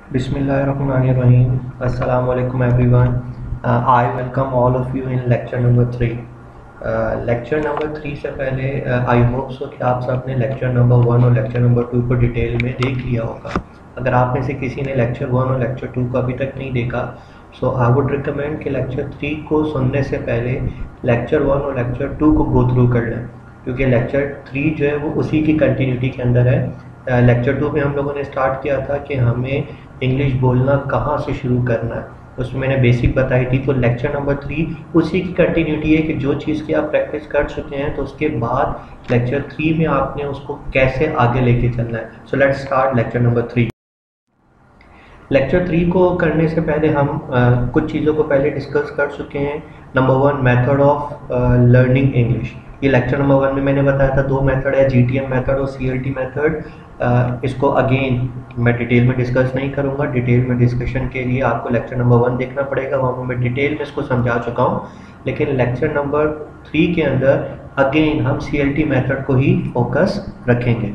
Bismillahirrahmanirrahim. Assalamu alaikum everyone. I welcome all of you in lecture number 3. Lecture number 3 से पहले I hope so कि आप सब ने लेक्चर नंबर 1 और लेक्चर नंबर 2 को डिटेल में देख लिया होगा। अगर आप में से किसी ने लेक्चर 1 और लेक्चर 2 को अभी तक नहीं देखा, सो आई वुड रिकमेंड कि लेक्चर 3 को सुनने से पहले लेक्चर 1 और लेक्चर 2 को गो थ्रू कर लें, क्योंकि लेक्चर 3 जो है वो उसी की कंटिन्यूटी के अंदर है। लेक्चर 2 में हम लोगों ने स्टार्ट किया था कि हमें इंग्लिश बोलना कहाँ से शुरू करना है, उसमें मैंने बेसिक बताई थी। तो लेक्चर नंबर 3 उसी की कंटिन्यूटी है कि जो चीज़ की आप प्रैक्टिस कर चुके हैं तो उसके बाद लेक्चर 3 में आपने उसको कैसे आगे लेके चलना है। So let's start lecture number 3। Lecture 3 को करने से पहले हम कुछ चीज़ों को पहले डिस्कस कर चुके हैं। Number 1, method of learning English. ये लेक्चर नंबर 1 में मैंने बताया था 2 मेथड है, GTM मेथड और CLT मेथड। इसको अगेन मैं डिटेल में डिस्कस नहीं करूँगा। डिटेल में डिस्कशन के लिए आपको लेक्चर नंबर 1 देखना पड़ेगा, वहाँ पर मैं डिटेल में इसको समझा चुका हूँ। लेकिन लेक्चर नंबर 3 के अंदर अगेन हम CLT मेथड को ही फोकस रखेंगे।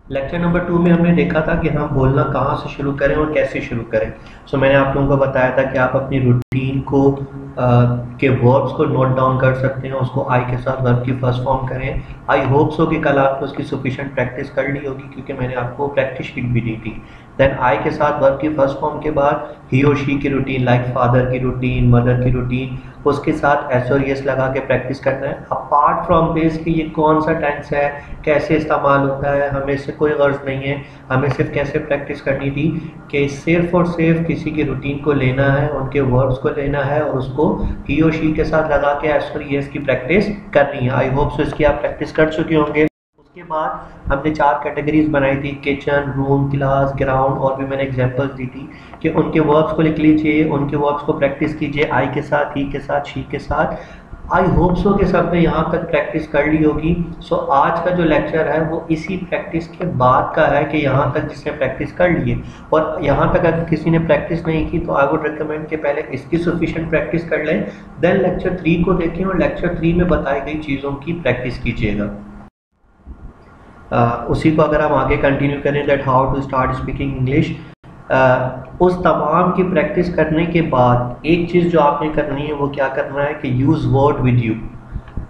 लेक्चर नंबर 2 में हमने देखा था कि हम बोलना कहाँ से शुरू करें और कैसे शुरू करें। सो मैंने आप लोगों को बताया था कि आप अपनी रूटीन को के वर्ब्स को नोट डाउन कर सकते हैं, उसको आई के साथ वर्ब की फर्स्ट फॉर्म करें। आई होप सो कि कल आपने उसकी सफिशिएंट प्रैक्टिस कर ली होगी, क्योंकि मैंने आपको प्रैक्टिस शीट भी दी थी। देन आई के साथ वर्ब की फर्स्ट फॉर्म के बाद ही और शी की रूटीन, लाइक फादर की रूटीन, मदर की रूटीन, उसके साथ एस और यस लगा के प्रैक्टिस करना है। अपार्ट फ्रॉम दिस कि ये कौन सा टेंस है, कैसे इस्तेमाल होता है, हमें इससे कोई गर्ज नहीं है। हमें सिर्फ कैसे प्रैक्टिस करनी थी कि सिर्फ और सिर्फ किसी की रूटीन को लेना है, उनके वर्ब्स को लेना है और उसको ही और शी के साथ लगा के एस और यस की प्रैक्टिस करनी है। आई होप सो इसकी आप प्रैक्टिस कर चुके होंगे। उसके बाद हमने 4 कैटेगरीज बनाई थी, किचन, रूम, क्लास, ग्राउंड, और भी मैंने एग्जांपल्स दी थी कि उनके वर्ब्स को लिख लीजिए, उनके वर्ब्स को प्रैक्टिस कीजिए आई के साथ, ही के साथ, शी के साथ। आई होप सो के सब ने यहाँ तक प्रैक्टिस कर ली होगी। सो आज का जो लेक्चर है वो इसी प्रैक्टिस के बाद का है कि यहाँ तक जिसने प्रैक्टिस कर ली है, और यहाँ तक अगर किसी ने प्रैक्टिस नहीं की तो आई वुड रिकमेंड कि पहले इसकी सफिशिएंट प्रैक्टिस कर लें, देन लेक्चर 3 को देखें और लेक्चर 3 में बताई गई चीज़ों की प्रैक्टिस कीजिएगा। उसी को अगर हम आगे कंटिन्यू करें, that how to start speaking English, उस तमाम की प्रैक्टिस करने के बाद एक चीज़ जो आपने करनी है वो क्या करना है कि यूज़ वर्ड विद यू।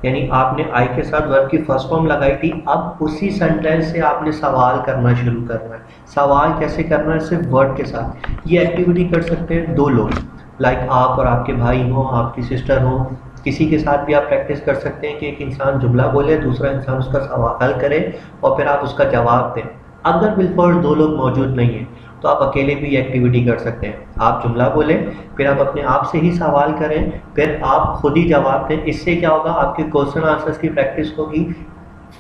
यानी आपने आई के साथ वर्ब की फर्स्ट फॉर्म लगाई थी, अब उसी सेंटेंस से आपने सवाल करना शुरू करना है। सवाल कैसे करना है? सिर्फ वर्ड के साथ। ये एक्टिविटी कर सकते हैं 2 लोग, लाइक आप और आपके भाई हो, आपकी सिस्टर हो, किसी के साथ भी आप प्रैक्टिस कर सकते हैं कि एक इंसान जुमला बोले, दूसरा इंसान उसका सवाल करे और फिर आप उसका जवाब दें। अगर बिलफर्ज 2 लोग मौजूद नहीं हैं तो आप अकेले भी एक्टिविटी कर सकते हैं। आप जुमला बोलें, फिर आप अपने आप से ही सवाल करें, फिर आप खुद ही जवाब दें। इससे क्या होगा? आपके क्वेश्चन आंसर्स की प्रैक्टिस होगी।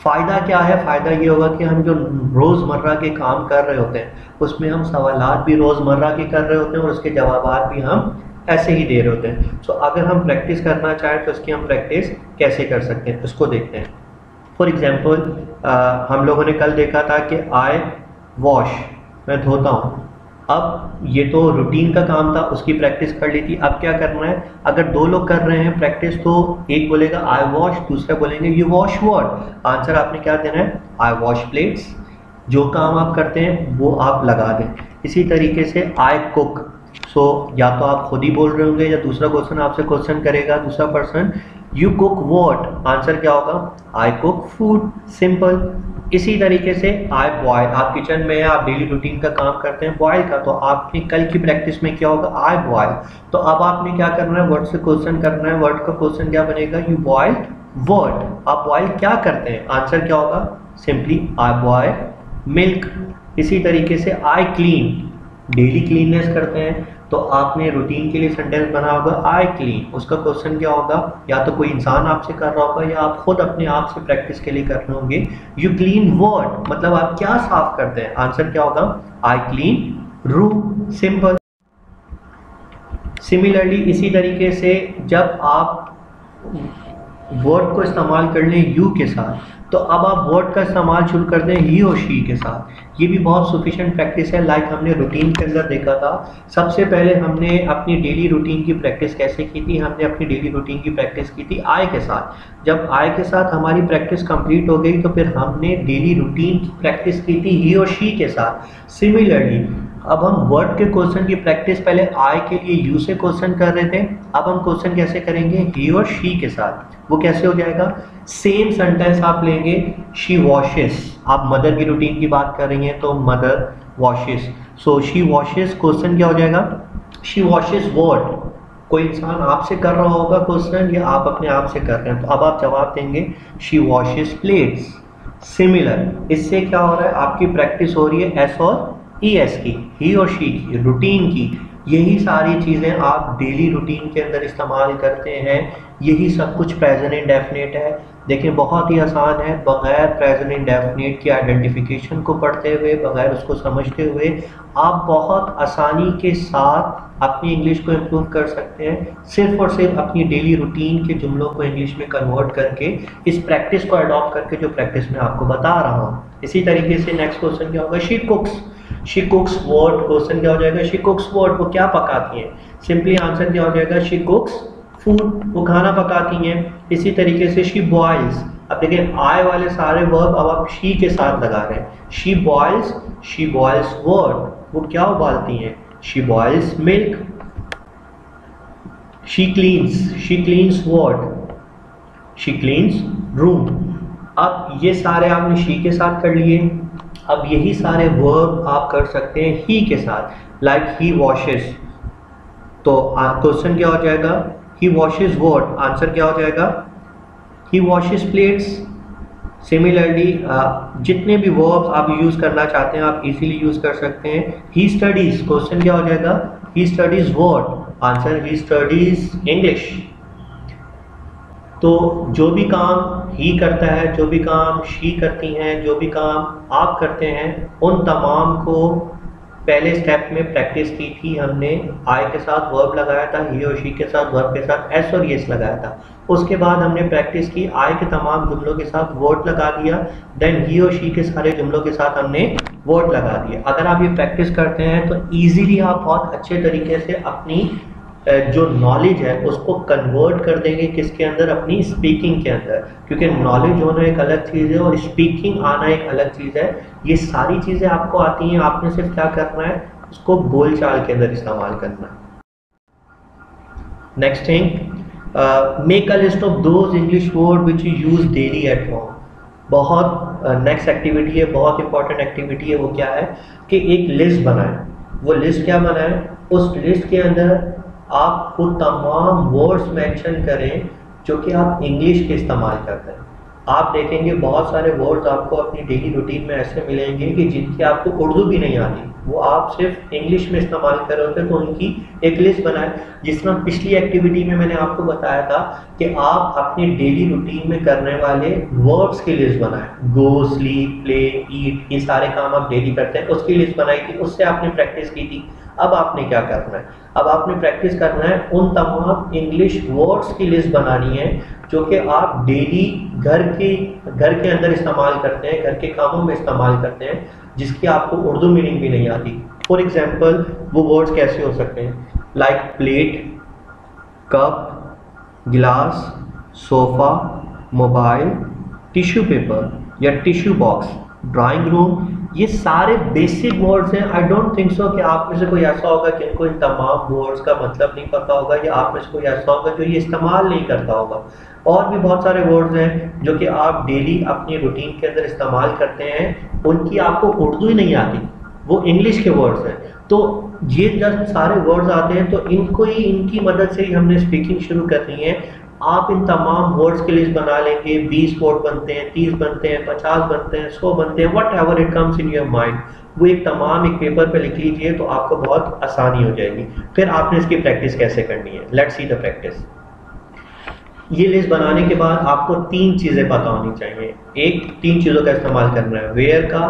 फ़ायदा क्या है? फ़ायदा ये होगा कि हम जो रोज़मर्रा के काम कर रहे होते हैं उसमें हम सवालात भी रोज़मर्रा के कर रहे होते हैं और उसके जवाबात भी हम ऐसे ही दे रहे होते हैं। सो अगर हम प्रैक्टिस करना चाहें तो इसकी हम प्रैक्टिस कैसे कर सकते हैं उसको देखते हैं। फॉर एग्जांपल, हम लोगों ने कल देखा था कि आई वॉश, मैं धोता हूँ। अब ये तो रूटीन का काम था, उसकी प्रैक्टिस कर ली थी। अब क्या करना है? अगर 2 लोग कर रहे हैं प्रैक्टिस तो एक बोलेगा आई वॉश, दूसरा बोलेंगे यू वॉश व्हाट। आंसर आपने क्या देना है? आई वॉश प्लेट्स। जो काम आप करते हैं वो आप लगा दें। इसी तरीके से आई कुक, सो या तो आप खुद ही बोल रहे होंगे या दूसरा क्वेश्चन आपसे क्वेश्चन करेगा दूसरा person, you cook what. Answer क्या होगा? I cook food. सिंपल। इसी तरीके से आई बॉयल, आप किचन में आप डेली रूटीन का काम करते हैं बॉयल का, तो आपने कल की प्रैक्टिस में क्या होगा? आई बॉयल। तो अब आपने क्या करना है? वर्ड से क्वेश्चन करना है। वर्ड का क्वेश्चन क्या बनेगा? You boil what. आप बॉयल क्या करते हैं? आंसर क्या होगा? Simply I boil milk. इसी तरीके से आई क्लीन, डेली क्लीननेस करते हैं, तो आपने रूटीन के लिए सेंटेंस बना होगा आई क्लीन। उसका क्वेश्चन क्या होगा? या तो कोई इंसान आपसे कर रहा होगा या आप खुद अपने आप से प्रैक्टिस के लिए कर रहे होंगे। यू क्लीन व्हाट, मतलब आप क्या साफ करते हैं? आंसर क्या होगा? I clean room. Simple. Similarly इसी तरीके से जब आप वर्ड को इस्तेमाल कर लें यू के साथ, तो अब आप वर्ड का इस्तेमाल शुरू कर दें ही और शी के साथ। ये भी बहुत सफिशिएंट प्रैक्टिस है। लाइक हमने रूटीन के अंदर देखा था, सबसे पहले हमने अपनी डेली रूटीन की प्रैक्टिस कैसे की थी? हमने अपनी डेली रूटीन की प्रैक्टिस की थी आई के साथ। जब आई के साथ हमारी प्रैक्टिस कंप्लीट हो गई तो फिर हमने डेली रूटीन की प्रैक्टिस की थी ही और शी के साथ। सिमिलरली अब हम वर्ड के क्वेश्चन की प्रैक्टिस पहले आई के लिए यू से क्वेश्चन कर रहे थे, अब हम क्वेश्चन कैसे करेंगे ही और शी के साथ। वो कैसे हो जाएगा, सेम सेंटेंस आप लेंगे, शी वॉशेस, आप मदर की रूटीन की बात कर रही हैं तो mother washes, so she washes question क्या हो जाएगा, शी वॉशेस व्हाट, कोई इंसान आपसे कर रहा होगा क्वेश्चन या आप अपने आप से कर रहे हैं, तो अब आप जवाब देंगे शी वॉशेस प्लेट्स। सिमिलर, इससे क्या हो रहा है, आपकी प्रैक्टिस हो रही है एस और ई एस की, ही और शी की, रूटीन की। यही सारी चीज़ें आप डेली रूटीन के अंदर इस्तेमाल करते हैं, यही सब कुछ प्रेजेंट इंडेफिनिट है। देखिए बहुत ही आसान है, बगैर प्रेजेंट इंडेफिनिट की आइडेंटिफिकेशन को पढ़ते हुए, बगैर उसको समझते हुए आप बहुत आसानी के साथ अपनी इंग्लिश को इम्प्रूव कर सकते हैं, सिर्फ और सिर्फ अपनी डेली रूटीन के जुमलों को इंग्लिश में कन्वर्ट करके, इस प्रैक्टिस को अडॉप्ट करके, जो प्रैक्टिस मैं आपको बता रहा हूँ। इसी तरीके से नेक्स्ट क्वेश्चन क्या होगा, शी कुक्स, शी कुक्स व्हाट, क्वेश्चन क्या हो जाएगा, शी कुक्स व्हाट, वो क्या पकाती हैं, सिंपली आंसर क्या हो जाएगा, शी कुक्स फूड, वो खाना पकाती हैं। इसी तरीके से शी बॉयल्स, अब देखिए आई वाले सारे वर्ब अब आप शी के साथ लगा रहे हैं, शी बॉयल्स व्हाट, वो क्या उबालती हैं, she boils milk. She cleans what, she cleans room. अब ये सारे आपने शी के साथ कर लिए, अब यही सारे वर्ब आप कर सकते हैं ही के साथ, लाइक ही वॉशेस, तो क्वेश्चन क्या हो जाएगा, ही वॉशेस व्हाट, आंसर क्या हो जाएगा, ही वॉशेस प्लेट्स। सिमिलरली जितने भी वर्ब्स आप यूज करना चाहते हैं आप इजीली यूज कर सकते हैं। ही स्टडीज, क्वेश्चन क्या हो जाएगा, he studies what, answer he studies English. तो जो भी काम ही करता है, जो भी काम शी करती हैं, जो भी काम आप करते हैं, उन तमाम को पहले स्टेप में प्रैक्टिस की थी हमने, आई के साथ वर्ब लगाया था, ही और शी के साथ वर्ब के साथ एस और यस लगाया था। उसके बाद हमने प्रैक्टिस की आई के तमाम जुमलों के साथ वर्ड लगा दिया, देन ही और शी के सारे जुमलों के साथ हमने वर्ड लगा दिया। अगर आप ये प्रैक्टिस करते हैं तो ईजिली आप बहुत अच्छे तरीके से अपनी जो नॉलेज है उसको कन्वर्ट कर देंगे किसके अंदर, अपनी स्पीकिंग के अंदर, क्योंकि नॉलेज होना एक अलग चीज़ है और स्पीकिंग आना एक अलग चीज़ है। ये सारी चीज़ें आपको आती हैं, आपने सिर्फ क्या करना है, उसको बोलचाल के अंदर इस्तेमाल करना है। Next thing, make a list of those English word which you use daily at home. बहुत नेक्स्ट एक्टिविटी है, बहुत इंपॉर्टेंट एक्टिविटी है, वो क्या है कि एक लिस्ट बनाएं। वो लिस्ट क्या बनाएं, उस लिस्ट के अंदर आप वो तमाम वर्ड्स मेंशन करें जो कि आप इंग्लिश के इस्तेमाल करते हैं। आप देखेंगे बहुत सारे वर्ड्स आपको अपनी डेली रूटीन में ऐसे मिलेंगे कि जिनकी आपको उर्दू भी नहीं आती, वो आप सिर्फ इंग्लिश में इस्तेमाल कर रहे होते हैं, तो उनकी एक लिस्ट बनाएं। जिस तरह पिछली एक्टिविटी में मैंने आपको बताया था कि आप अपनी डेली रूटीन में करने वाले वर्ड्स की लिस्ट बनाएं, गो, स्लीप, प्ले, ईट, ये सारे काम आप डेली करते हैं, उसकी लिस्ट बनाई थी, उससे आपने प्रैक्टिस की थी। अब आपने क्या करना है, अब आपने प्रैक्टिस करना है उन तमाम इंग्लिश वर्ड्स की लिस्ट बनानी है जो कि आप डेली घर के अंदर इस्तेमाल करते हैं, घर के कामों में इस्तेमाल करते हैं, जिसकी आपको उर्दू मीनिंग भी नहीं आती। फॉर एग्जाम्पल वो वर्ड्स कैसे हो सकते हैं, लाइक प्लेट, कप, गिलास, सोफ़ा, मोबाइल, टिश्यू पेपर या टिश्यू बॉक्स, ड्राइंग रूम। ये सारे बेसिक वर्ड्स हैं। आई डोंट थिंक सो कि आप में से कोई ऐसा होगा कि इनको इन तमाम वर्ड्स का मतलब नहीं पता होगा, या आप में से कोई ऐसा होगा जो ये इस्तेमाल नहीं करता होगा। और भी बहुत सारे वर्ड्स हैं जो कि आप डेली अपनी रूटीन के अंदर इस्तेमाल करते हैं, उनकी आपको उर्दू ही नहीं आती, वो इंग्लिश के वर्ड्स हैं। तो ये जब सारे वर्ड्स आते हैं तो इनको ही, इनकी मदद से ही हमने स्पीकिंग शुरू करनी है। आप इन तमाम वर्ड्स की लिस्ट बना लेंगे, 20 वर्ड बनते हैं, 30 बनते हैं, 50 बनते हैं, 100 बनते हैं, what ever it comes in your mind, वो एक पेपर पे लिख लीजिए तो आपको बहुत आसानी हो जाएगी। फिर आपने इसकी प्रैक्टिस कैसे करनी है, लेट्स सी द प्रैक्टिस। ये लिस्ट बनाने के बाद आपको 3 चीज़ें पता होनी चाहिए। एक, 3 चीज़ों का इस्तेमाल करना है, वेयर का,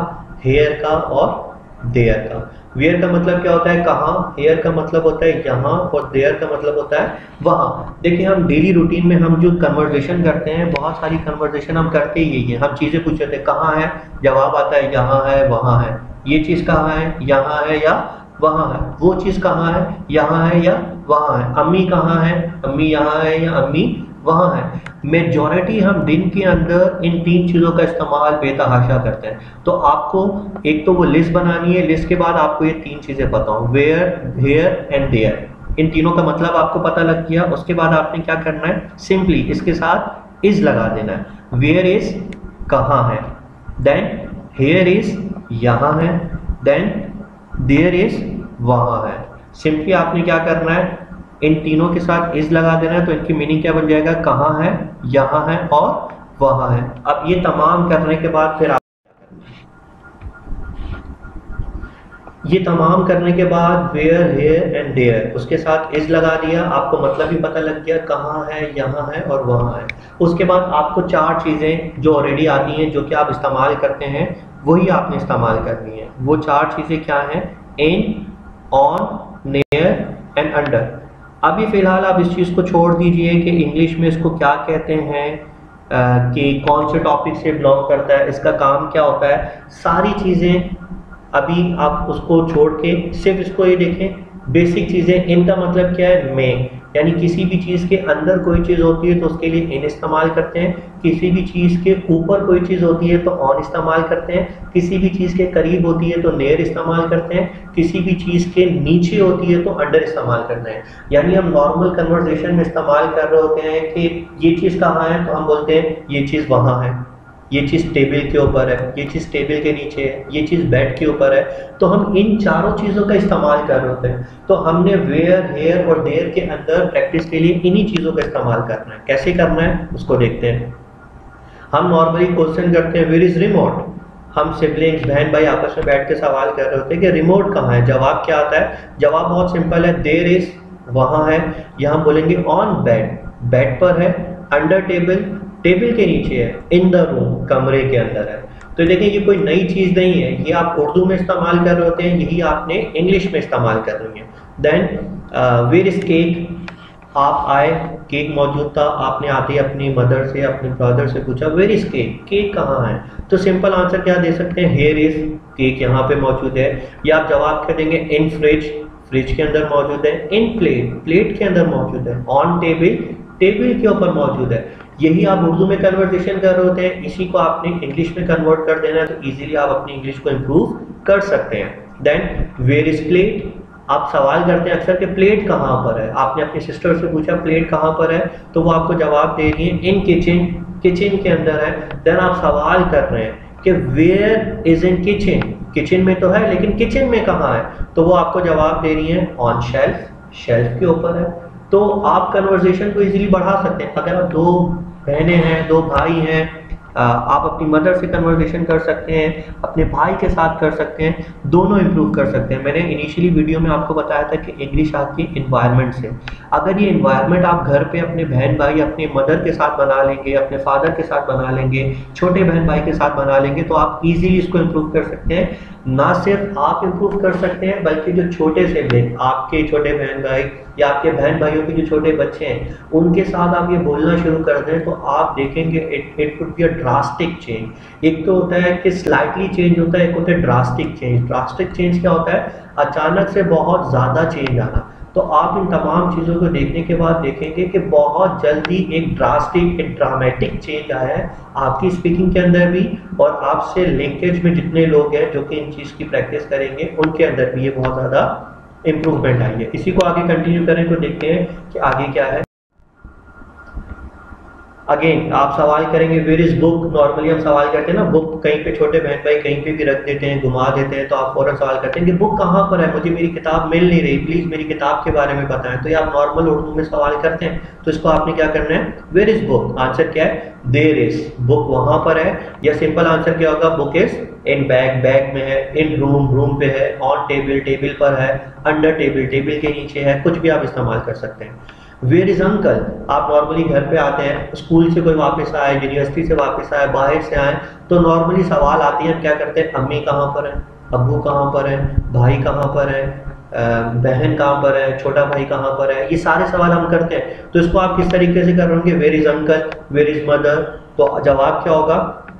हेयर का और देयर का। वेयर का मतलब क्या होता है, कहाँ, हेयर का मतलब होता है यहाँ, और देयर का मतलब होता है वहाँ। देखिए हम डेली रूटीन में हम जो कन्वर्सेशन करते हैं, बहुत सारी कन्वर्सेशन हम करते ही यही है, हम चीज़ें पूछ रहे थे कहाँ है, जवाब आता है यहाँ है, वहाँ है, ये चीज़ कहाँ है, यहाँ है या वहाँ है, वो चीज़ कहाँ है, यहाँ है या वहाँ है, अम्मी कहाँ है, अम्मी यहाँ है या अम्मी वहाँ है। मेजॉरिटी हम दिन के अंदर इन 3 चीज़ों का इस्तेमाल बेतहाशा करते हैं। तो आपको एक तो वो लिस्ट बनानी है, लिस्ट के बाद आपको ये 3 चीज़ें पता हो, वेयर, हेयर एंड देयर। इन तीनों का मतलब आपको पता लग गया। उसके बाद आपने क्या करना है, सिंपली इसके साथ इज लगा देना है। वेयर इज कहाँ है, देन हेयर इज यहाँ है, देन देयर इज वहाँ है। सिंपली आपने क्या करना है, इन तीनों के साथ इज लगा देना है। तो इनकी मीनिंग क्या बन जाएगा, कहाँ है, यहाँ है और वहाँ है। अब ये तमाम करने के बाद फिर ये तमाम करने के बाद वेयर, हेयर एंड देयर, उसके साथ इज लगा दिया, आपको मतलब भी पता लग गया कहाँ है, यहाँ है और वहाँ है। उसके बाद आपको 4 चीज़ें जो ऑलरेडी आती हैं, जो कि आप इस्तेमाल करते हैं, वही आपने इस्तेमाल करनी है। वो 4 चीज़ें क्या हैं, इन, ऑन, नियर एंड अंडर। अभी फ़िलहाल आप इस चीज़ को छोड़ दीजिए कि इंग्लिश में इसको क्या कहते हैं, कि कौन से टॉपिक से बिलोंग करता है, इसका काम क्या होता है, सारी चीज़ें अभी आप उसको छोड़ के सिर्फ इसको ये देखें, बेसिक चीज़ें। इनका मतलब क्या है, में, यानी किसी भी चीज़ के अंदर कोई चीज़ होती है तो उसके लिए इन इस्तेमाल करते हैं, किसी भी चीज़ के ऊपर कोई चीज़ होती है तो ऑन इस्तेमाल करते हैं, किसी भी चीज़ के करीब होती है तो नेयर इस्तेमाल करते हैं, किसी भी चीज़ के नीचे होती है तो अंडर इस्तेमाल करते हैं। यानी हम नॉर्मल कन्वर्सेशन में इस्तेमाल कर रहे होते हैं कि ये चीज़ कहाँ है, तो हम बोलते हैं ये चीज़ वहाँ है, ये चीज़ टेबल के ऊपर है, ये चीज़ टेबल के नीचे है, ये चीज़ बेड के ऊपर है। तो हम इन चारों चीज़ों का इस्तेमाल कर रहे होते हैं। तो हमने वेयर, हेयर और देयर के अंदर प्रैक्टिस के लिए इन्हीं चीज़ों का इस्तेमाल करना है। कैसे करना है उसको देखते हैं। हम नॉर्मली क्वेश्चन करते हैं, वेयर इज रिमोट। हम सिबलिंग्स, बहन भाई आपस में बैठ के सवाल कर रहे होते हैं कि रिमोट कहाँ है। जवाब क्या आता है, जवाब बहुत सिंपल है, देयर इज, वहाँ है। यहाँ बोलेंगे ऑन बेड, बेड पर है, अंडर टेबल, टेबल के नीचे है, इन द रूम, कमरे के अंदर है। तो देखिए ये कोई नई चीज़ नहीं है, ये आप उर्दू में इस्तेमाल कर रहे होते हैं, यही आपने इंग्लिश में इस्तेमाल करनी है। देन वेयर इज केक, आप आए, केक मौजूद था, आपने आते ही अपनी मदर से, अपने ब्रदर से पूछा वेयर इज केक, केक कहाँ है। तो सिंपल आंसर क्या दे सकते हैं, हेयर इज, केक यहाँ पे मौजूद है। या आप जवाब क्या देंगे, इन फ्रिज, फ्रिज के अंदर मौजूद है, इन प्लेट, प्लेट के अंदर मौजूद है, ऑन टेबल, टेबल के ऊपर मौजूद है। यही आप उर्दू में कन्वर्सेशन कर रहे होते हैं, इसी को आपने इंग्लिश में कन्वर्ट कर देना है, तो इजीली आप अपनी इंग्लिश को इम्प्रूव कर सकते हैं। देन वेयर इज प्लेट, आप सवाल करते हैं अक्सर कि प्लेट कहाँ पर है। आपने अपनी सिस्टर से पूछा प्लेट कहाँ पर है, तो वो आपको जवाब दे रही है इन किचन, किचन के अंदर है। देन आप सवाल कर रहे हैं कि where is in kitchen, kitchen में तो है लेकिन किचन में कहाँ है, तो वो आपको जवाब दे रही है ऑन शेल्फ, शेल्फ के ऊपर है। तो आप कन्वर्सेशन को इजीली बढ़ा सकते हैं। अगर आप 2 बहनें हैं, 2 भाई हैं, आप अपनी मदर से कन्वर्सेशन कर सकते हैं, अपने भाई के साथ कर सकते हैं, दोनों इम्प्रूव कर सकते हैं। मैंने इनिशियली वीडियो में आपको बताया था कि इंग्लिश आपकी इन्वायरमेंट से, अगर ये इन्वायरमेंट आप घर पे अपने बहन भाई, अपने मदर के साथ बना लेंगे, अपने फादर के साथ बना लेंगे, छोटे बहन भाई के साथ बना लेंगे, तो आप इजीली इसको इम्प्रूव कर सकते हैं। ना सिर्फ आप इम्प्रूव कर सकते हैं बल्कि जो छोटे से सिबलिंग, आपके छोटे बहन भाई या आपके बहन भाइयों के जो छोटे बच्चे हैं, उनके साथ आप ये बोलना शुरू कर दें तो आप देखेंगे it would be a drastic change. एक तो होता है कि स्लाइटली चेंज होता है, एक होता है ड्रास्टिक चेंज। ड्रास्टिक चेंज क्या होता है, अचानक से बहुत ज़्यादा चेंज आना। तो आप इन तमाम चीज़ों को देखने के बाद देखेंगे कि बहुत जल्दी एक ड्रास्टिक, एक ड्रामेटिक चेंज आया है आपकी स्पीकिंग के अंदर भी, और आपसे लिंकेज में जितने लोग हैं जो कि इन चीज़ की प्रैक्टिस करेंगे उनके अंदर भी ये बहुत ज़्यादा इम्प्रूवमेंट आई है। इसी को आगे कंटिन्यू करें तो देखते हैं कि आगे क्या है। अगेन आप सवाल करेंगे वेयर इज बुक। नॉर्मली हम सवाल करते हैं ना, बुक कहीं पे छोटे बहन भाई कहीं पे भी रख देते हैं, घुमा देते हैं, तो आप फौरन सवाल करते हैं कि बुक कहाँ पर है, मुझे मेरी किताब मिल नहीं रही, प्लीज़ मेरी किताब के बारे में बताएं। तो ये आप नॉर्मल उर्दू में सवाल करते हैं, तो इसको आपने क्या करना है, वेयर इज बुक, आंसर क्या है, देयर इज, बुक वहाँ पर है। या सिंपल आंसर क्या होगा, book is in bag, bag में है, इन रूम, रूम पे है, ऑन टेबल, टेबल पर है, अंडर टेबल, टेबल के नीचे है, कुछ भी आप इस्तेमाल कर सकते हैं। वेयर इज अंकल, आप नॉर्मली घर पे आते हैं, स्कूल से कोई वापस आए, यूनिवर्सिटी से वापस आए, बाहर से आए, तो नॉर्मली सवाल आती है, हम क्या करते हैं, अम्मी कहाँ पर है, अब्बू कहाँ पर है, भाई कहाँ पर है, बहन कहाँ पर है, छोटा भाई कहाँ पर है, ये सारे सवाल हम करते हैं। तो इसको आप किस तरीके से कर रहे होंगे, where is uncle, where is mother, तो जवाब क्या होगा,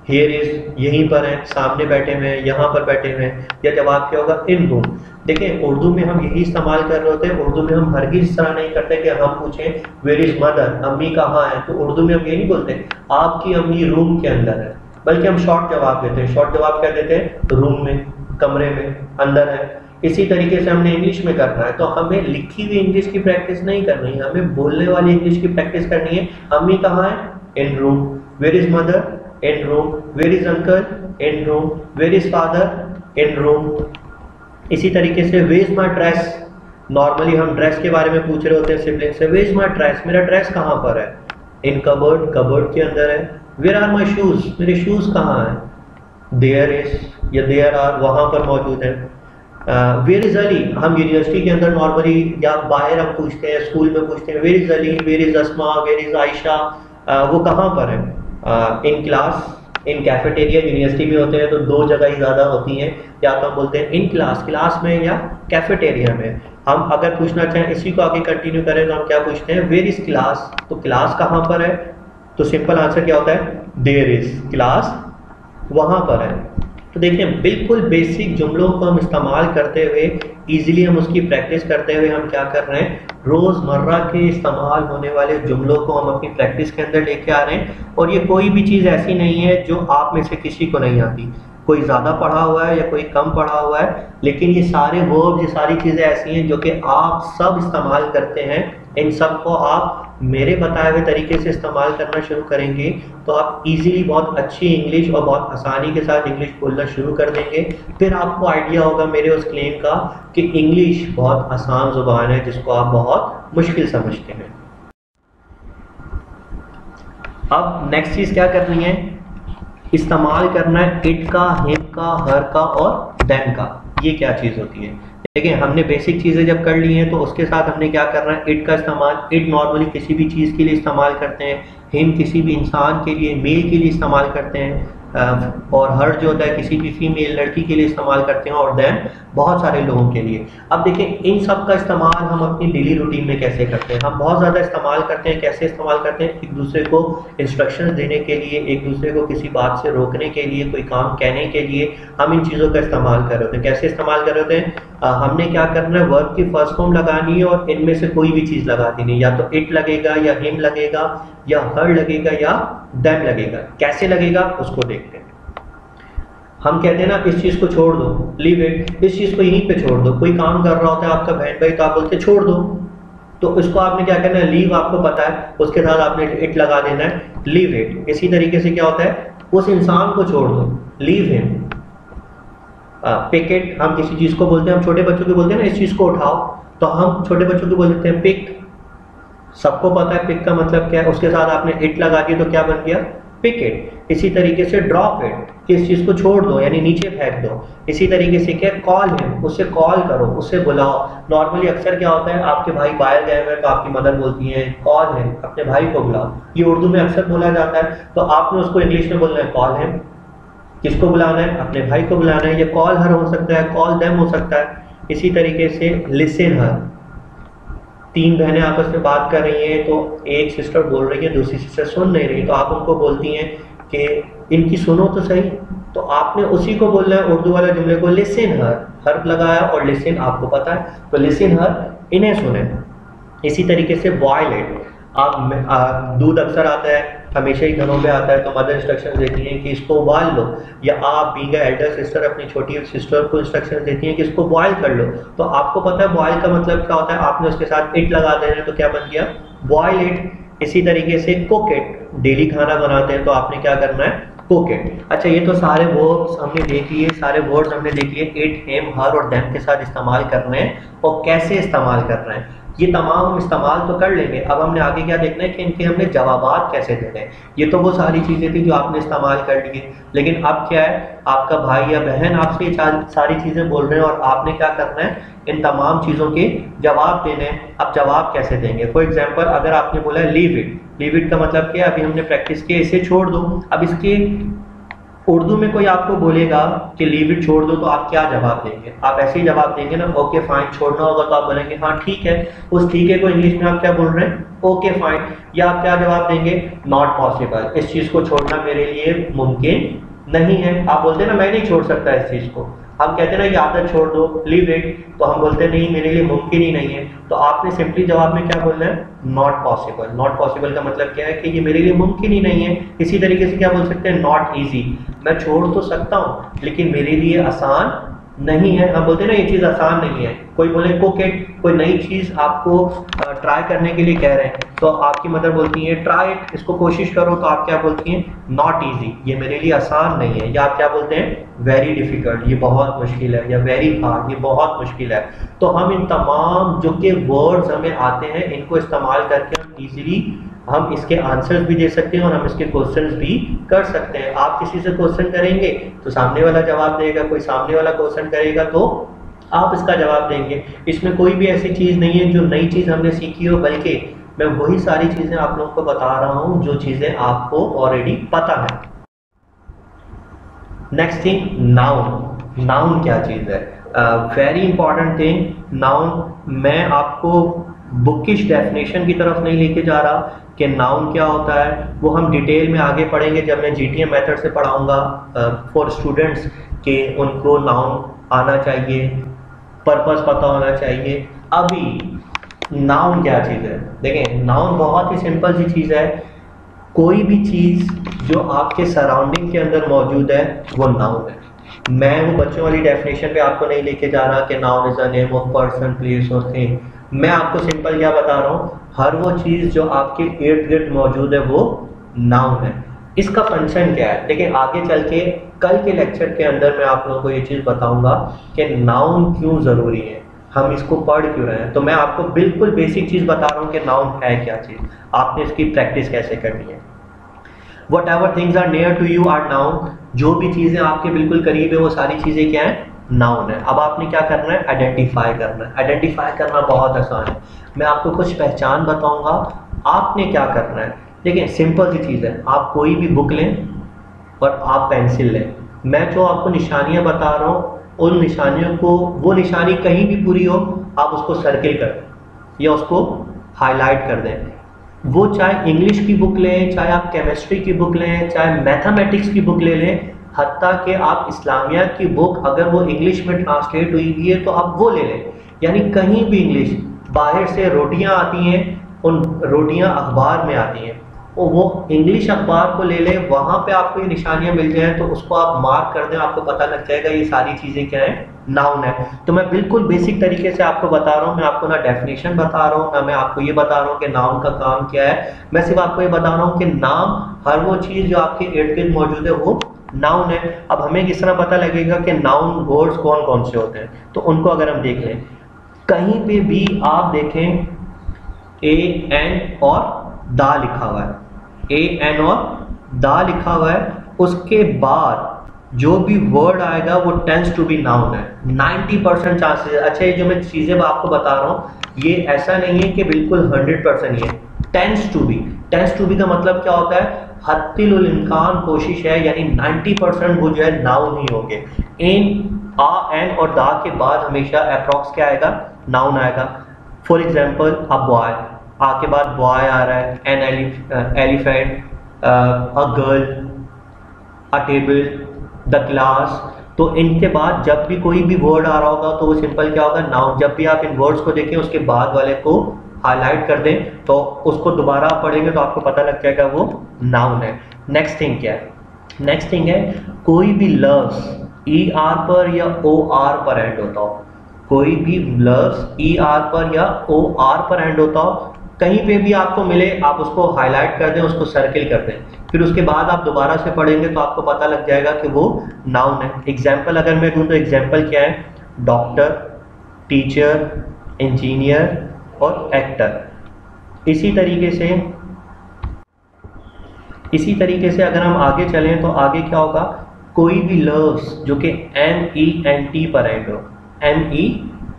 हियर इज यहीं पर है, सामने बैठे हुए हैं, यहाँ पर बैठे हुए हैं। या जवाब क्या होगा, इन रूम। देखें उर्दू में हम यही इस्तेमाल कर रहे होते हैं, उर्दू में हम हरगिज़ इस तरह नहीं करते कि हम पूछें वेयर इज मदर, अम्मी कहाँ है, तो उर्दू में हम ये नहीं बोलते आपकी अम्मी रूम के अंदर है, बल्कि हम शॉर्ट जवाब देते हैं। शॉर्ट जवाब क्या देते हैं, रूम में, कमरे में, अंदर है। इसी तरीके से हमने इंग्लिश में करना है, तो हमें लिखी हुई इंग्लिश की प्रैक्टिस नहीं करनी है, हमें बोलने वाली इंग्लिश की प्रैक्टिस करनी है। अम्मी कहाँ है, in room. Where is mother, in room. Where is uncle, in room. Where is father, in room. इसी तरीके से where is my dress, normally हम ड्रेस के बारे में पूछ रहे होते हैं सिबलिंग से, वेयर इज माई ड्रेस, मेरा ड्रेस कहाँ पर है, इन कबर्ड, कबर्ड के अंदर है। वेयर आर माई शूज, मेरे शूज कहाँ है, देयर इज या देयर आर, वहाँ पर मौजूद है। वेयर इज अली, हम यूनिवर्सिटी के अंदर नॉर्मली या बाहर हम पूछते हैं, स्कूल में पूछते हैं, where is Ali, where is Asma, where is Aisha, वो कहाँ पर है, in class, in cafeteria. University में होते हैं तो दो जगह ही ज़्यादा होती हैं, या तो हम बोलते हैं इन क्लास, क्लास में, या कैफेटेरिया में। हम अगर पूछना चाहें इसी को आगे कंटिन्यू करें तो हम क्या पूछते हैं, वेयर इज क्लास, तो क्लास कहाँ पर है, तो सिंपल आंसर क्या होता है, देयर इज, क्लास वहाँ पर है। तो देखें बिल्कुल बेसिक जुमलों को हम इस्तेमाल करते हुए, इजीली हम उसकी प्रैक्टिस करते हुए हम क्या कर रहे हैं, रोज़मर्रा के इस्तेमाल होने वाले जुमलों को हम अपनी प्रैक्टिस के अंदर लेके आ रहे हैं। और ये कोई भी चीज़ ऐसी नहीं है जो आप में से किसी को नहीं आती, कोई ज़्यादा पढ़ा हुआ है या कोई कम पढ़ा हुआ है, लेकिन ये सारे वर्ब, ये सारी चीज़ें ऐसी हैं जो कि आप सब इस्तेमाल करते हैं। इन सब को आप मेरे बताए हुए तरीके से इस्तेमाल करना शुरू करेंगे तो आप इजीली बहुत अच्छी इंग्लिश और बहुत आसानी के साथ इंग्लिश बोलना शुरू कर देंगे। फिर आपको आइडिया होगा मेरे उस क्लेम का कि इंग्लिश बहुत आसान ज़ुबान है जिसको आप बहुत मुश्किल समझते हैं। अब नेक्स्ट चीज़ क्या करनी है, इस्तेमाल करना है इट का, हिम का, हर का और देम का। ये क्या चीज़ होती है, देखिए हमने बेसिक चीज़ें जब कर ली हैं तो उसके साथ हमने क्या करना है, इट का इस्तेमाल। इट नॉर्मली किसी भी चीज़ के लिए इस्तेमाल करते हैं, हिम किसी भी इंसान के लिए, मेल के लिए इस्तेमाल करते हैं, और हर जो होता है किसी भी फीमेल लड़की के लिए इस्तेमाल करते हैं, और देन बहुत सारे लोगों के लिए। अब देखें इन सब का इस्तेमाल हम अपनी डेली रूटीन में कैसे करते हैं, हम बहुत ज़्यादा इस्तेमाल करते हैं। कैसे इस्तेमाल करते हैं, एक दूसरे को इंस्ट्रक्शंस देने के लिए, एक दूसरे को किसी बात से रोकने के लिए, कोई काम कहने के लिए हम इन चीज़ों का इस्तेमाल कर रहे होते हैं। कैसे इस्तेमाल कर रहे होते हैं, हमने क्या करना है, वर्ब की फर्स्ट फॉर्म लगानी है और इनमें से कोई भी चीज़ लगा देनी है, या तो इट लगेगा या हिम लगेगा या हर लगेगा या देम लगेगा। कैसे लगेगा उसको देखते हैं। हम कहते हैं ना इस चीज़ को छोड़ दो, लीव इट, इस चीज़ को यहीं पे छोड़ दो। कोई काम कर रहा होता है आपका बहन भाई तो आप बोलते हैं छोड़ दो, तो इसको आपने क्या करना है, लीव आपको पता है, उसके साथ आपने इट लगा देना है, लीव इट। इसी तरीके से क्या होता है, उस इंसान को छोड़ दो, लीव हिम। पिक इट, हम किसी चीज़ को बोलते हैं, हम छोटे बच्चों को बोलते हैं ना इस चीज़ को उठाओ, तो हम छोटे बच्चों को बोल देते हैं पिक। सबको पता है पिक का मतलब क्या है, उसके साथ आपने इट लगा दिया तो क्या बन गया, पिक इट। इसी तरीके से ड्रॉप इट, किस चीज़ को छोड़ दो यानी नीचे फेंक दो। इसी तरीके से क्या, कॉल हिम, उससे कॉल करो, उससे बुलाओ। नॉर्मली अक्सर क्या होता है, आपके भाई बाहर गए हुए तो आपकी मदर बोलती है कॉल हिम, अपने भाई को बुलाओ। ये उर्दू में अक्सर बोला जाता है, तो आपने उसको इंग्लिश में बोलना है कॉल हिम। किसको बुलाना है, अपने भाई को बुलाना है। ये कॉल हर हो सकता है, कॉल देम हो सकता है। इसी तरीके से लिसन हर, तीन बहनें आपस में बात कर रही हैं तो एक सिस्टर बोल रही है, दूसरी सिस्टर सुन नहीं रही, तो आप उनको बोलती हैं कि इनकी सुनो तो सही, तो आपने उसी को बोलना है उर्दू वाले जुमले को, लिसन हर लगाया और लिसन आपको पता है तो लिसन हर, इन्हें सुने। इसी तरीके से बॉयल इट, आप दूध अक्सर आता है, हमेशा ही घरों पे आता है, तो मदर इंस्ट्रक्शन देती हैं कि इसको उबाल लो, या आप बीइंग एल्डर सिस्टर अपनी छोटी सिस्टर को इंस्ट्रक्शन देती हैं कि इसको बॉयल कर लो। तो आपको पता है बॉयल का मतलब क्या होता है, आपने उसके साथ इट लगा देना है तो क्या बन गया, बॉयल इट। इसी तरीके से कुक इट, डेली खाना बनाते हैं तो आपने क्या करना है, कुक इट। अच्छा ये तो सारे वर्ड्स हमने देख लिए, सारे वर्ड्स हमने देख लिए, इट, हिम, हर और देम के साथ इस्तेमाल करने हैं और कैसे इस्तेमाल करना है, ये तमाम हम इस्तेमाल तो कर लेंगे। अब हमने आगे क्या देखना है कि इनके हमने जवाबात कैसे देने हैं। ये तो वो सारी चीज़ें थी जो आपने इस्तेमाल कर ली, लेकिन अब क्या है, आपका भाई या बहन आपसे ये सारी चीज़ें बोल रहे हैं और आपने क्या करना है, इन तमाम चीज़ों के जवाब देने हैं। अब जवाब कैसे देंगे, फॉर एग्जाम्पल अगर आपने बोला है लीव इट, लीव इट का मतलब क्या है, अभी हमने प्रैक्टिस किया, इसे छोड़ दो। अब इसके उर्दू में कोई आपको बोलेगा कि लीव इट छोड़ दो तो आप क्या जवाब देंगे? आप ऐसे ही जवाब देंगे ना, ओके फाइन। छोड़ना होगा तो आप बोलेंगे हाँ ठीक है। उस ठीक है को इंग्लिश में आप क्या बोल रहे हैं? Okay fine. या आप क्या जवाब देंगे? नॉट पॉसिबल, इस चीज को छोड़ना मेरे लिए मुमकिन नहीं है। आप बोलते हैं ना मैं नहीं छोड़ सकता इस चीज को, हम कहते हैं ना ये आदत छोड़ दो, लीव इट, तो हम बोलते हैं नहीं मेरे लिए मुमकिन ही नहीं है। तो आपने सिंपली जवाब में क्या बोलना है? Not possible. नॉट पॉसिबल का मतलब क्या है कि ये मेरे लिए मुमकिन ही नहीं है। इसी तरीके से क्या बोल सकते हैं? नॉट ईजी, मैं छोड़ तो सकता हूँ लेकिन मेरे लिए आसान नहीं है। हम बोलते हैं ना ये चीज़ आसान नहीं है। कोई बोले कुक इट, कोई नई चीज़ आपको ट्राई करने के लिए कह रहे हैं तो आपकी मदर बोलती है ट्राई इट, इसको कोशिश करो, तो आप क्या बोलती हैं? नॉट ईजी, ये मेरे लिए आसान नहीं है। या आप क्या बोलते हैं? वेरी डिफिकल्ट, ये बहुत मुश्किल है। या वेरी हार्ड, ये बहुत मुश्किल है। तो हम इन तमाम जो कि वर्ड्स हमें आते हैं इनको इस्तेमाल करके हम ईजिली हम इसके आंसर्स भी दे सकते हैं और हम इसके क्वेश्चंस भी कर सकते हैं। आप किसी से क्वेश्चन करेंगे तो सामने वाला जवाब देगा, कोई सामने वाला क्वेश्चन करेगा तो आप इसका जवाब देंगे। इसमें कोई भी ऐसी चीज़ नहीं है जो नई चीज़ हमने सीखी हो, बल्कि मैं वही सारी चीज़ें आप लोगों को बता रहा हूँ जो चीज़ें आपको ऑलरेडी पता है। Next thing, noun. नाउन क्या चीज़ है? Very important thing, noun. मैं आपको बुकिश डेफिनेशन की तरफ नहीं लेके जा रहा कि नाउन क्या होता है, वो हम डिटेल में आगे पढ़ेंगे जब मैं जीटीएम मेथड से पढ़ाऊंगा फॉर स्टूडेंट्स कि उनको नाउन आना चाहिए, पर्पस पता होना चाहिए। अभी नाउन क्या चीज़ है? देखें, नाउन बहुत ही सिंपल सी चीज़ है। कोई भी चीज़ जो आपके सराउंडिंग के अंदर मौजूद है वो नाउन है। मैं वो बच्चों वाली डेफिनेशन पे आपको नहीं लेके जा रहा कि noun is a name of person, place और थिंग। मैं आपको सिंपल क्या बता रहा हूँ, हर वो चीज़ जो आपके इर्द गिर्द मौजूद है वो नाउन है। इसका फंक्शन क्या है? देखिए आगे चल के कल के लेक्चर के अंदर मैं आप लोगों को ये चीज़ बताऊंगा कि नाउन क्यों ज़रूरी है, हम इसको पढ़ क्यों रहे हैं। तो मैं आपको बिल्कुल बेसिक चीज़ बता रहा हूँ कि नाउन है क्या चीज़, आपने इसकी प्रैक्टिस कैसे करनी है। Whatever things are near to you are noun। जो भी चीज़ें आपके बिल्कुल करीब है वो सारी चीज़ें क्या है? नाउन है। अब आपने क्या करना है? आइडेंटिफाई करना है। आइडेंटिफाई करना बहुत आसान है। मैं आपको कुछ पहचान बताऊंगा, आपने क्या करना है। देखिए सिंपल सी चीज़ है, आप कोई भी बुक लें और आप पेंसिल लें। मैं जो आपको निशानियाँ बता रहा हूँ उन निशानियों को, वो निशानी कहीं भी पूरी हो आप उसको सर्किल कर दें या उसको हाईलाइट कर दें। वो चाहे इंग्लिश की बुक लें, चाहे आप केमिस्ट्री की बुक लें, चाहे मैथमेटिक्स की बुक ले लें, हत्ता कि आप इस्लामिया की बुक अगर वो इंग्लिश में ट्रांसलेट हुई हुई है तो आप वो ले लें। यानी कहीं भी इंग्लिश, बाहर से रोटियां आती हैं, उन रोटियां अखबार में आती हैं, वो इंग्लिश अखबार को ले लें, वहाँ पे आपको ये निशानियाँ मिल जाएं तो उसको आप मार्क कर दें, आपको पता लग जाएगा ये सारी चीज़ें क्या है? नाउन है। तो मैं बिल्कुल बेसिक तरीके से आपको बता रहा हूँ, मैं आपको ना डेफिनेशन बता रहा हूँ ना मैं आपको ये बता रहा हूँ कि नाउन का काम क्या है। मैं सिर्फ आपको ये बता रहा हूँ कि नाम, हर वो चीज़ जो आपके इर्द गिर्द मौजूद है वो नाउन है। अब हमें किस तरह पता लगेगा कि नाउन वर्ड्स कौन कौन से होते हैं? तो उनको अगर हम देख लें, कहीं पे भी आप देखें ए एन और दा लिखा हुआ है, ए एन और दा लिखा हुआ है, उसके बाद जो भी वर्ड आएगा वो टेंस टू बी नाउन है। 90% चांसेस। अच्छा ये जो मैं चीज़ें आपको बता रहा हूँ ये ऐसा नहीं है कि बिल्कुल 100% ये tense to be. Tense to be का मतलब क्या होता है? हत्तिल इम्कान कोशिश है, यानी 90% वो जो है नाउन ही होंगे। इन, आ, एन और दा के बाद हमेशा अप्रॉक्स क्या आएगा? नाउन आएगा। फॉर एग्जाम्पल अब बॉय, आ के बाद बॉय आ रहा है, an elephant, a girl, a table, the class. तो इनके बाद जब भी कोई भी वर्ड आ रहा होगा तो वो सिंपल क्या होगा? नाउन। जब भी आप इन वर्ड्स को देखें उसके बाद वाले को हाईलाइट कर दें तो उसको दोबारा पढ़ेंगे तो आपको पता लग जाएगा वो नाउन है। नेक्स्ट थिंग क्या है? नेक्स्ट थिंग है कोई भी लफ्ज ई आर पर या ओ आर पर एंड होता हो, कोई भी लफ्ज ई आर पर या ओ आर पर एंड होता हो, कहीं पे भी आपको मिले आप उसको हाईलाइट कर दें, उसको सर्किल कर दें, फिर उसके बाद आप दोबारा से पढ़ेंगे तो आपको पता लग जाएगा कि वो नाउन है। एग्जाम्पल अगर मैं दूं तो एग्जाम्पल क्या है? डॉक्टर, टीचर, इंजीनियर और एक्टर। इसी तरीके से अगर हम आगे चलें तो आगे क्या होगा? कोई भी लफ्ज जो कि एम ई एन टी पर एंड हो, एम ई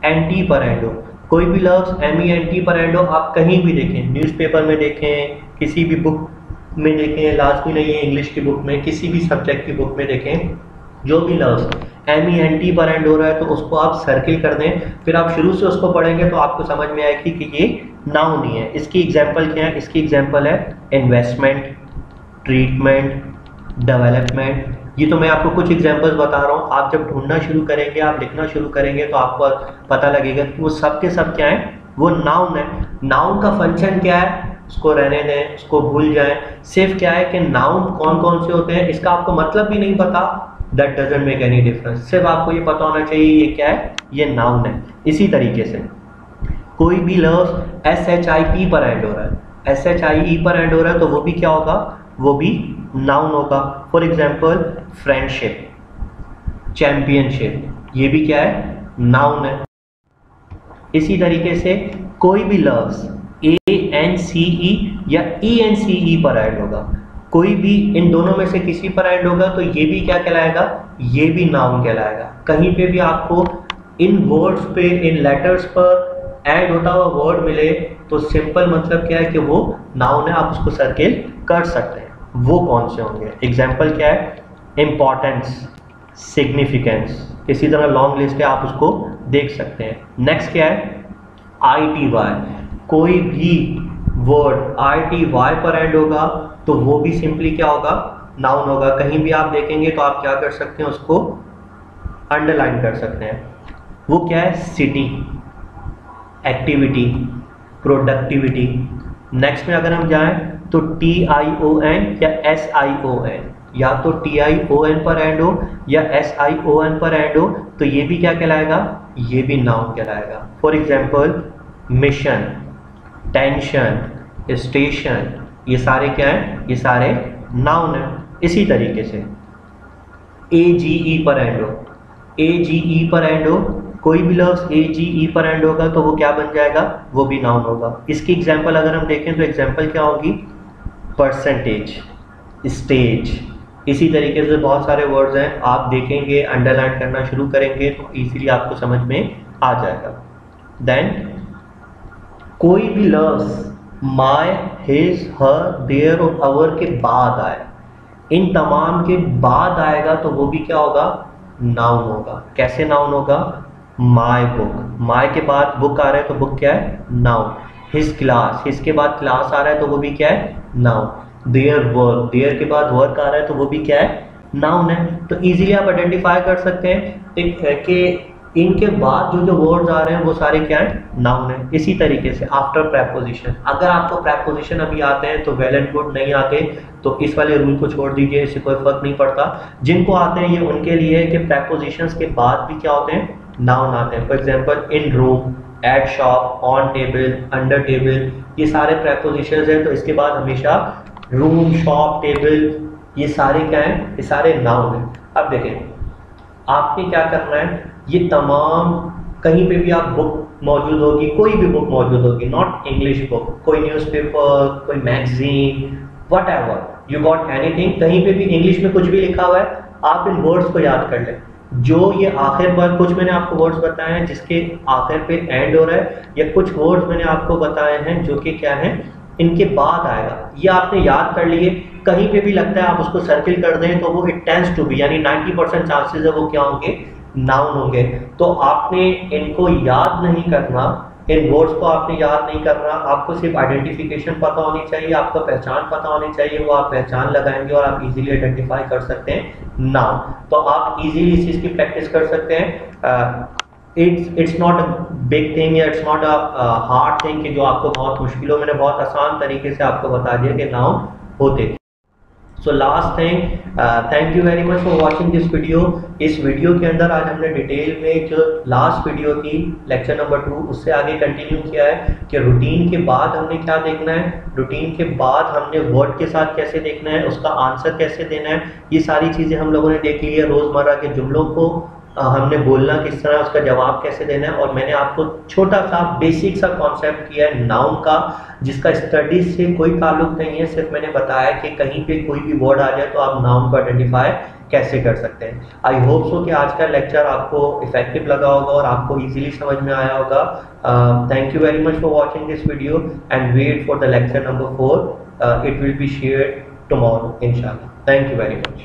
एन टी पर एंड हो, कोई भी लफ्ज एम ई एन टी पर एंड हो, आप कहीं भी देखें, न्यूज़पेपर में देखें, किसी भी बुक में देखें, लाजमी नहीं है इंग्लिश की बुक में, किसी भी सब्जेक्ट की बुक में देखें, जो भी लफ्ज MENT पर एंड हो रहा है तो उसको आप सर्किल कर दें, फिर आप शुरू से उसको पढ़ेंगे तो आपको समझ में आएगी कि ये नाउन ही है। इसकी एग्जांपल क्या है? इसकी एग्जांपल है इन्वेस्टमेंट, ट्रीटमेंट, डेवलपमेंट। ये तो मैं आपको कुछ एग्जांपल्स बता रहा हूँ, आप जब ढूंढना शुरू करेंगे, आप लिखना शुरू करेंगे तो आपको पता लगेगा कि वो सब के सब क्या है, वो नाउन है। नाउन का फंक्शन क्या है उसको रहने दें, उसको भूल जाएं। सिर्फ क्या है कि नाउन कौन कौन से होते हैं इसका आपको मतलब भी नहीं पता, that doesn't make any difference. सिर्फ आपको ये पता होना चाहिए ये क्या है, ये नाउन है। इसी तरीके से कोई भी लफ्ज SHIP पर एंड हो रहा है, SHIE पर एंड हो रहा है तो वो भी क्या होगा, वो भी नाउन होगा। फॉर एग्जाम्पल फ्रेंडशिप, चैंपियनशिप, ये भी क्या है, नाउन है। इसी तरीके से कोई भी लफ्ज ANCE या ENCE पर एंड होगा, कोई भी इन दोनों में से किसी पर एंड होगा तो ये भी क्या कहलाएगा, ये भी नाउन कहलाएगा। कहीं पे भी आपको इन वर्ड्स पे, इन लेटर्स पर एंड होता हुआ वर्ड मिले तो सिंपल मतलब क्या है कि वो नाउन है, आप उसको सर्किल कर सकते हैं। वो कौन से होंगे? एग्जाम्पल क्या है, इम्पॉर्टेंस, सिग्निफिकेंस, इसी तरह लॉन्ग लिस्ट है, आप उसको देख सकते हैं। नेक्स्ट क्या है, ITY, कोई भी वर्ड ITY पर एंड होगा तो वो भी सिंपली क्या होगा, नाउन होगा। कहीं भी आप देखेंगे तो आप क्या कर सकते हैं, उसको अंडरलाइन कर सकते हैं। वो क्या है, सिटी, एक्टिविटी, प्रोडक्टिविटी। नेक्स्ट में अगर हम जाएं तो TION या SION, या तो TION पर एंड हो या SION पर एंड हो तो ये भी क्या कहलाएगा, ये भी नाउन कहलाएगा। For example mission, tension, station, ये सारे क्या हैं, ये सारे नाउन है। इसी तरीके से AGE पर एंड हो, AGE पर एंड हो, कोई भी लफ्ज AGE पर एंड होगा तो वो क्या बन जाएगा, वो भी नाउन होगा। इसकी एग्जांपल अगर हम देखें तो एग्जांपल क्या होगी, परसेंटेज, स्टेज। इसी तरीके से बहुत सारे वर्ड्स हैं, आप देखेंगे, अंडरलाइन करना शुरू करेंगे तो इजीली आपको समझ में आ जाएगा। देन कोई भी लफ्ज माय, हिज, हर, देयर और अवर के बाद आए, इन तमाम के बाद आएगा तो वो भी क्या होगा, नाउन होगा। कैसे नाउन होगा, माय बुक, माय के बाद बुक आ रहा है तो बुक क्या है, नाउन। हिज क्लास, हिज के बाद क्लास आ रहा है तो वो भी क्या है, नाउन। देयर वर्क, देयर के बाद वर्क आ रहा है तो वो भी क्या है, नाउन है। तो इजीली आप आइडेंटिफाई कर सकते हैं कि इनके बाद जो वर्ड्स आ रहे हैं वो सारे क्या है, नाउन है। इसी तरीके से आफ्टर प्रेपोजिशन, अगर आपको प्रेपोजिशन अभी आते हैं तो वेल एंड गुड, नहीं आते तो इस वाले रूल को छोड़ दीजिए, इससे कोई फर्क नहीं पड़ता। जिनको आते हैं ये उनके लिए है कि प्रेपोजिशंस के बाद भी क्या होते हैं, नाउन आते हैं। For example in room, eight shop, on table, under table, ये सारे प्रेपोजिशंस हैं तो इसके बाद हमेशा रूम, शॉप, टेबल, ये सारे क्या हैं, ये सारे नाउन हैं। अब देखें आपने क्या करना है, ये तमाम कहीं पे भी आप बुक मौजूद होगी, कोई भी बुक मौजूद होगी, नॉट इंग्लिश बुक, कोई न्यूज़पेपर, कोई magazine, what ever you got anything, कहीं पे भी इंग्लिश में कुछ भी लिखा हुआ है, आप इन वर्ड्स को याद कर लें। जो ये आखिर पर कुछ मैंने आपको वर्ड्स बताए हैं जिसके आखिर पे एंड हो रहा है, या कुछ वर्ड्स मैंने आपको बताए हैं जो कि क्या है, इनके बाद आएगा, ये आपने याद कर लिए। कहीं पे भी लगता है आप उसको सर्किल कर दें तो वो इट टेंड्स टू बी, यानी 90% चांसेस है वो क्या होंगे, नाउन होंगे। तो आपने इनको याद नहीं करना, इन वर्ड्स को आपने याद नहीं करना, आपको सिर्फ आइडेंटिफिकेशन पता होनी चाहिए, आपको पहचान पता होनी चाहिए, वो आप पहचान लगाएंगे और आप इजीली आइडेंटिफाई कर सकते हैं नाउन। तो आप इजीली इस चीज़ की प्रैक्टिस कर सकते हैं। It's not a big thing या it's not a hard thing कि जो आपको बहुत मुश्किल हो, मैंने बहुत आसान तरीके से आपको बता दिया कि नाउन होते। So last thing, thank you very much for watching this video. इस वीडियो के अंदर आज हमने डिटेल में जो लास्ट वीडियो थी लेक्चर नंबर 2 उससे आगे कंटिन्यू किया है कि रूटीन के बाद हमने क्या देखना है, रूटीन के बाद हमने वर्ड के साथ कैसे देखना है, उसका आंसर कैसे देना है, ये सारी चीज़ें हम लोगों ने देख ली है। रोज़मर्रा के जुमलों को हमने बोलना किस तरह, उसका जवाब कैसे देना है, और मैंने आपको छोटा सा बेसिक सा कॉन्सेप्ट किया है नाउन का जिसका स्टडीज से कोई ताल्लुक नहीं है, सिर्फ मैंने बताया कि कहीं पे कोई भी वर्ड आ जाए तो आप नाउन को आइडेंटिफाई कैसे कर सकते हैं। आई होप सो कि आज का लेक्चर आपको इफेक्टिव लगा होगा और आपको इजीली समझ में आया होगा। Thank you very much for watching this video and wait for the lecture number 4. It will be shared tomorrow inshallah. Thank you very much.